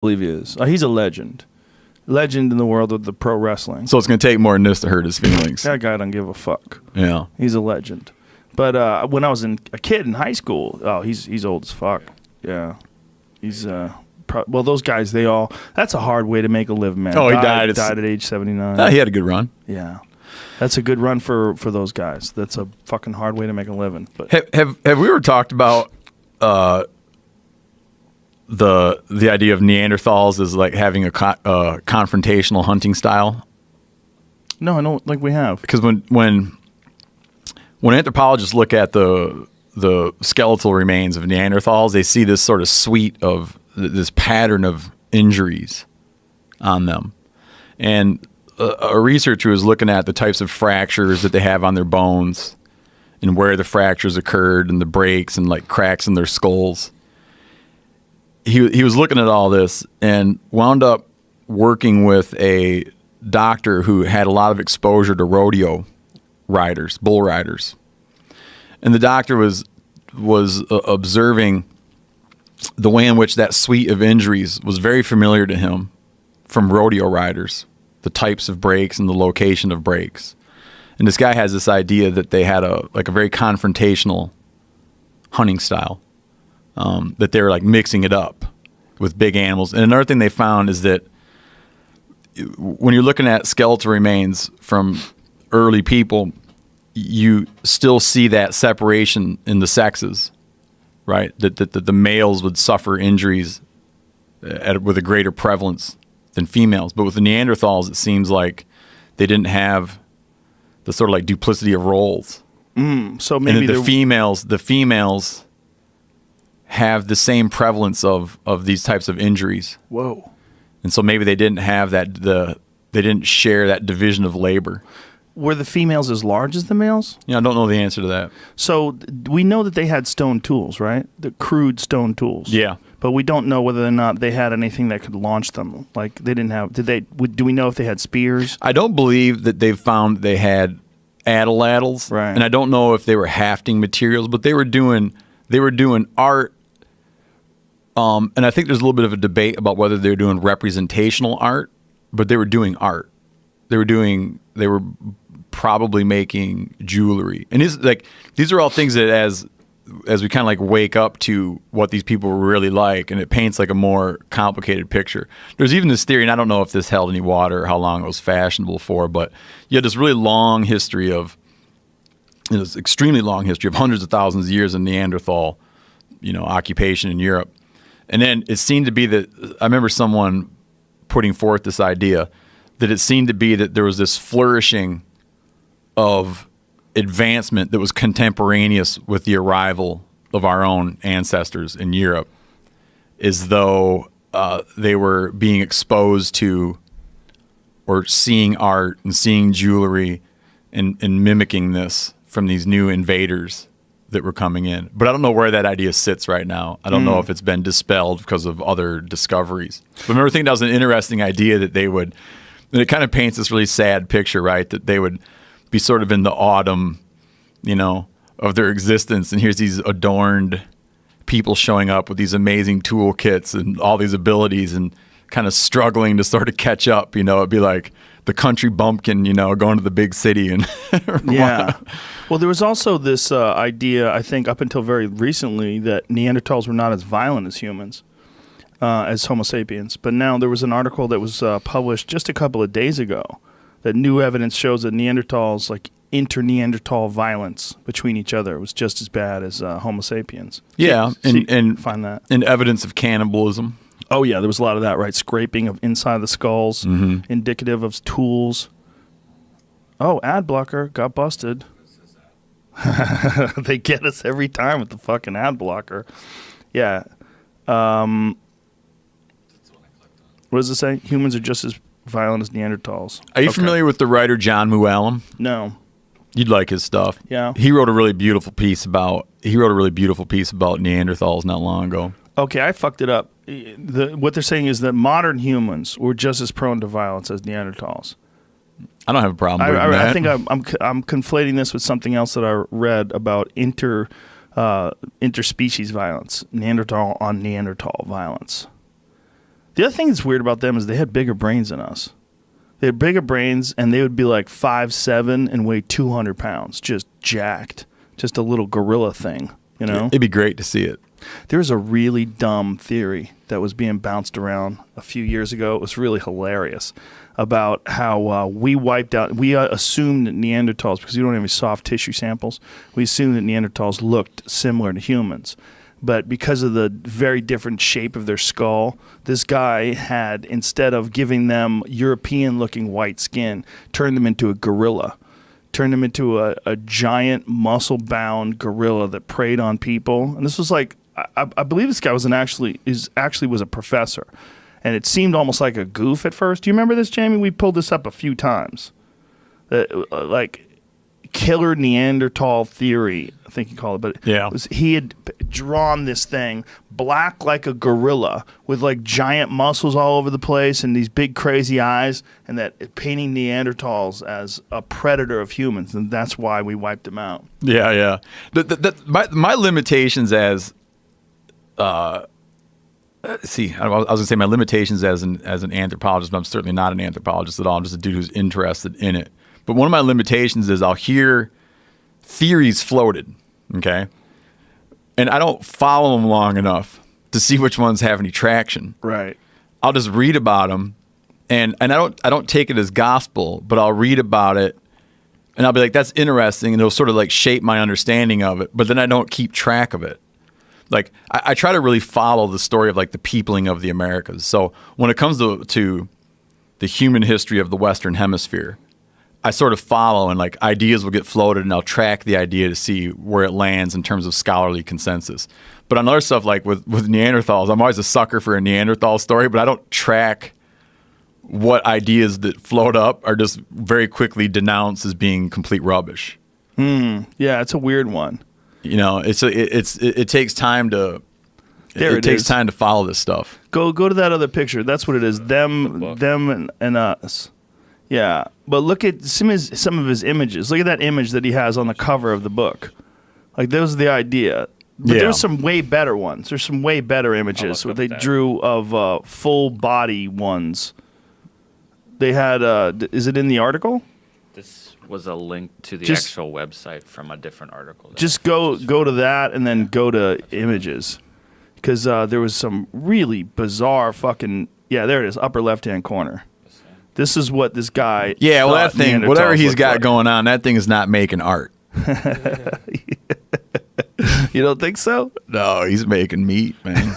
believe he is. He's a legend. Legend in the world of the pro wrestling. So it's going to take more than this to hurt his feelings. That guy don't give a fuck. Yeah. He's a legend. But when I was a kid in high school, he's old as fuck. Yeah. He's, well, those guys, that's a hard way to make a living, man. Oh, he died at age 79. He had a good run. Yeah. That's a good run for those guys. That's a fucking hard way to make a living. But Have we ever talked about the idea of Neanderthals as like having a confrontational hunting style? No, I don't think we have. Because when anthropologists look at the skeletal remains of Neanderthals, they see this sort of suite of this pattern of injuries on them. And a researcher was looking at the types of fractures that they have on their bones and where the fractures occurred and the breaks and like cracks in their skulls. He was looking at all this and wound up working with a doctor who had a lot of exposure to rodeo riders, bull riders. And the doctor was observing the way in which that suite of injuries was very familiar to him from rodeo riders, the types of breaks and the location of breaks. And this guy has this idea that they had a very confrontational hunting style, that they were like mixing it up with big animals. And another thing they found is that when you're looking at skeletal remains from early people, you still see that separation in the sexes, right? That the males would suffer injuries with a greater prevalence than females. But with the Neanderthals, it seems like they didn't have the sort of like duplicity of roles. So maybe the females have the same prevalence of these types of injuries. Whoa. And so maybe they didn't have that, they didn't share that division of labor. Were the females as large as the males? Yeah, I don't know the answer to that. So we know that they had stone tools, right? The crude stone tools. Yeah. But we don't know whether or not they had anything that could launch them. Like they didn't have. Do we know if they had spears? I don't believe that they've found they had atlatls, right? And I don't know if they were hafting materials, but they were doing art. And I think there's a little bit of a debate about whether they were doing representational art, but they were doing art. They were probably making jewelry, and these are all things that as we kind of like wake up to what these people were really like, and it paints like a more complicated picture. There's even this theory, and I don't know if this held any water or how long it was fashionable for, but you had this really long history of, this extremely long history of hundreds of thousands of years of Neanderthal, occupation in Europe. And then it seemed to be that, I remember someone putting forth this idea that it seemed to be that there was this flourishing of advancement that was contemporaneous with the arrival of our own ancestors in Europe, as though they were being exposed to or seeing art and seeing jewelry and mimicking this from these new invaders that were coming in. But I don't know where that idea sits right now. I don't know if it's been dispelled because of other discoveries. But I remember thinking that was an interesting idea that they would, and it kind of paints this really sad picture, right? That they would be sort of in the autumn, of their existence. And here's these adorned people showing up with these amazing toolkits and all these abilities and kind of struggling to sort of catch up. It'd be like the country bumpkin, going to the big city. And yeah. Well, there was also this idea, I think, up until very recently, that Neanderthals were not as violent as humans, as Homo sapiens. But now there was an article that was published just a couple of days ago that new evidence shows that Neanderthals, like inter-Neanderthal violence between each other, was just as bad as Homo sapiens. Yeah, and find that. And evidence of cannibalism. Oh, yeah, there was a lot of that, right? Scraping of inside the skulls, indicative of tools. Oh, ad blocker got busted. They get us every time with the fucking ad blocker. Yeah. What does it say? Humans are just as violent as Neanderthals. Are you familiar with the writer John Mooallem? No. You'd like his stuff. Yeah. He wrote a really beautiful piece about Neanderthals not long ago. Okay, I fucked it up. What they're saying is that modern humans were just as prone to violence as Neanderthals. I don't have a problem with that. I think I'm conflating this with something else that I read about interspecies violence, Neanderthal on Neanderthal violence. The other thing that's weird about them is they had bigger brains than us. They had bigger brains, and they would be like 5'7" and weigh 200 pounds, just jacked, just a little gorilla thing, you know? It'd be great to see it. There's a really dumb theory that was being bounced around a few years ago. It was really hilarious about how we wiped out. We assumed that Neanderthals, because we don't have any soft tissue samples, we assumed that Neanderthals looked similar to humans. But because of the very different shape of their skull, this guy had, instead of giving them European-looking white skin, turned them into a gorilla. Turned them into a giant muscle-bound gorilla that preyed on people. And this was like, I believe this guy was actually was a professor. And it seemed almost like a goof at first. Do you remember this, Jamie? We pulled this up a few times. Like killer Neanderthal theory, I think you call it. But yeah. He had drawn this thing black like a gorilla with like giant muscles all over the place and these big crazy eyes, and that painting Neanderthals as a predator of humans, and that's why we wiped them out. Yeah. My limitations as I was gonna say my limitations as an anthropologist, but I'm certainly not an anthropologist at all. I'm just a dude who's interested in it. But one of my limitations is I'll hear theories floated, okay? And I don't follow them long enough to see which ones have any traction. Right. I'll just read about them, and I don't take it as gospel, but I'll read about it, and I'll be like, that's interesting, and it'll sort of like shape my understanding of it, but then I don't keep track of it. Like, I try to really follow the story of like the peopling of the Americas. So when it comes to the human history of the Western Hemisphere, I sort of follow, and like ideas will get floated, and I'll track the idea to see where it lands in terms of scholarly consensus. But on other stuff, like with Neanderthals, I'm always a sucker for a Neanderthal story, but I don't track what ideas that float up are just very quickly denounced as being complete rubbish. Yeah, it's a weird one. You know, it takes time to time to follow this stuff. Go to that other picture. That's what it is. Them and us. Yeah, but look at some of his images. Look at that image that he has on the cover of the book. Like, those are the idea. But there's some way better ones. There's some way better images what they drew of full body ones. They had. Is it in the article? This was a link to the actual website from a different article. Just go to that and then go to images, because there was some really bizarre fucking. Yeah, there it is, upper left-hand corner. This is what this guy. Yeah, well, that thing, whatever he's got like. going on, that thing is not making art. You don't think so? No, he's making meat, man.